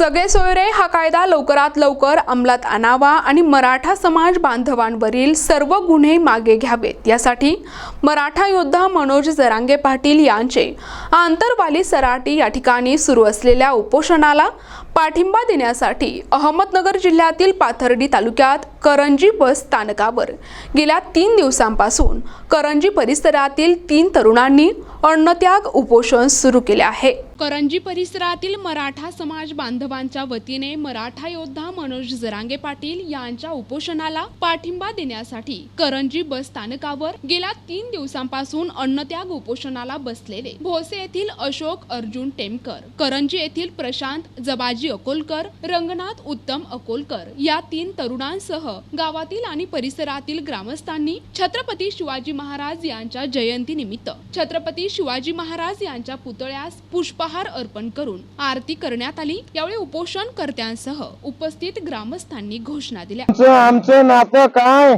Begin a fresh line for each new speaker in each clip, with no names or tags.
सगळे सोयरे हा कायदा लवकरात लवकर अंमलात आणावा आणि मराठा समाज बांधवांवरील सर्व गुन्हे मागे घ्यावेत यासाठी मराठा योद्धा मनोज जरांगे पाटील यांचे आंतरवाली सराटी या ठिकाणी सुरू असलेल्या उपोषणाला पाठिंबा देण्यासाठी अहमदनगर जिल्ह्यातील पाथर्डी तालुक्यात करंजी बस स्थानकावर गेल्या 3 दिवसांपासून करंजी परिसरातील 3 तरुणांनी अन्नत्याग उपोषण सुरू केले आहे। करंजी परिसरातील मराठा समाज बांधवांच्या वतीने मराठा योद्धा मनोज जरांगे पाटील यांच्या उपोषणाला पाठिंबा देण्यासाठी करंजी बस स्थानकावर गेल्या 3 दिवसांपासून अन्नत्याग उपोषणाला बसलेले भोसे येथील अशोक अर्जुन टेमकर, करंजी येथील प्रशांत जबाजी अकोलकर, रंगनाथ उत्तम अकोलकर या 3 तरुणांसह गावातील आणि परिसरातील ग्रामस्थांनी छत्रपती शिवाजी महाराज यांच्या जयंती निमित्त छत्रपती शिवाजी महाराज यांच्या पुतळ्यास पुष्पहार अर्पण करून आरती करण्यात आली। यावेळी उपोषणकर्त्यांसह उपस्थित ग्रामस्थांनी घोषणा दिल्या।
आमचं नातं काय,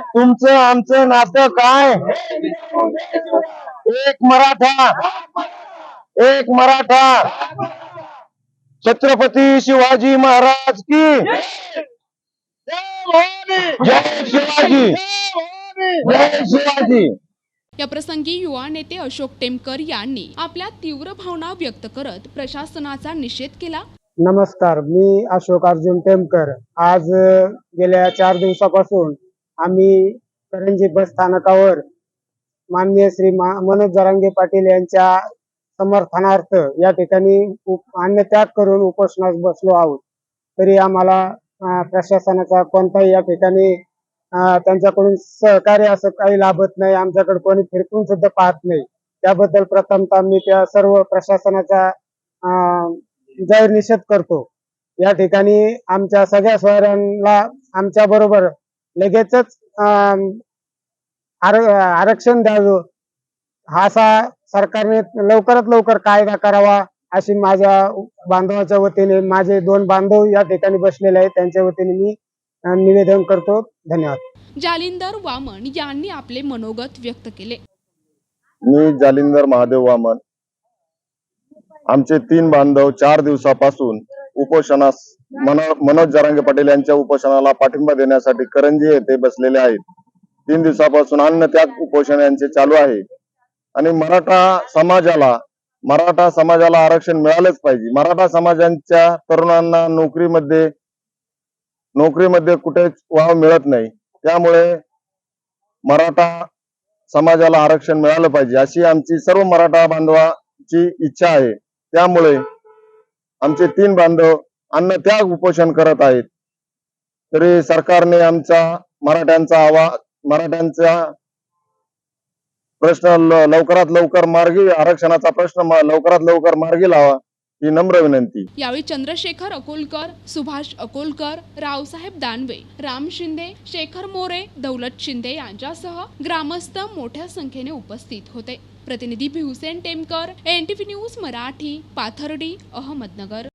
तुमचं आमचं नातं काय, एक मराठा, एक मराठा, छत्रपती शिवाजी महाराज की जय शिवाजी, जय शिवाजी।
या प्रसंगी युवा नेते अशोक टेमकर यांनी आपल्या तीव्र भावना व्यक्त करत प्रशासनाचा निषेध केला।
नमस्कार, मी अशोक अर्जुन टेमकर। आज गेल्या 4 दिवसापासून आम्ही करंजी बस स्थानकावर माननीय श्री मनोज जरांगे पाटील यांच्या समर्थनार्थ या ठिकाणी अन्नत्याग करून उपोषणास बसलो आहोत। तरी आम्हाला प्रशासनाचा कोणताही या ठिकाणी त्यांच्याकडून सहकार्य असं काही लाभत नाही। आमच्याकडे कोणी फिरकून सुद्धा पाहत नाही। त्याबद्दल प्रथमतः मी त्या सर्व प्रशासनाचा जाहीर निषेध करतो। या ठिकाणी आमच्या सगळ्या सोयऱ्यांना आमच्या बरोबर लगेचच आरक्षण द्यावं, असा सरकारने लवकरात लवकर कायदा करावा अशी माझ्या बांधवाच्या वतीने, माझे 2 बांधव या ठिकाणी बसलेले आहेत त्यांच्या वतीने मी निवेदन करतो। धन्यवाद।
जालिंदर वामन यांनी आपले मनोगत व्यक्त केले।
मी जालिंदर महादेव वामन। आमचे 3 बांधव 4 दिवसापासून उपोषणास मनोज जरांगे पाटील यांच्या उपोषणाला पाठिंबा देण्यासाठी करंजी येथे बसलेले आहेत। 3 दिवसापासून अन्नत्याग उपोषण यांचे चालू आहे आणि मराठा समाजाला आरक्षण मिळालेच पाहिजे। मराठा समाजाच्या तरुणांना नोकरीमध्ये कुठेच वाव मिळत नाही, त्यामुळे मराठा समाजाला आरक्षण मिळालं पाहिजे अशी आमची सर्व मराठा बांधवाची इच्छा आहे। त्यामुळे आमचे 3 बांधव अन्नत्याग उपोषण करत आहेत। तरी सरकारने आमचा मराठ्यांचा प्रश्न लवकरात लवकर मार्गी, आरक्षणाचा प्रश्न लवकरात लवकर मार्गी लावा ही नम्र विनंती।
यावेळी चंद्रशेखर अकोलकर, सुभाष अकोलकर, रावसाहेब दानवे, राम शिंदे, शेखर मोरे, दौलत शिंदे यांच्यासह ग्रामस्थ मोठ्या संख्येने उपस्थित होते। प्रतिनिधी हुसेन टेमकर, NTV न्यूज मराठी, पाथर्डी, अहमदनगर।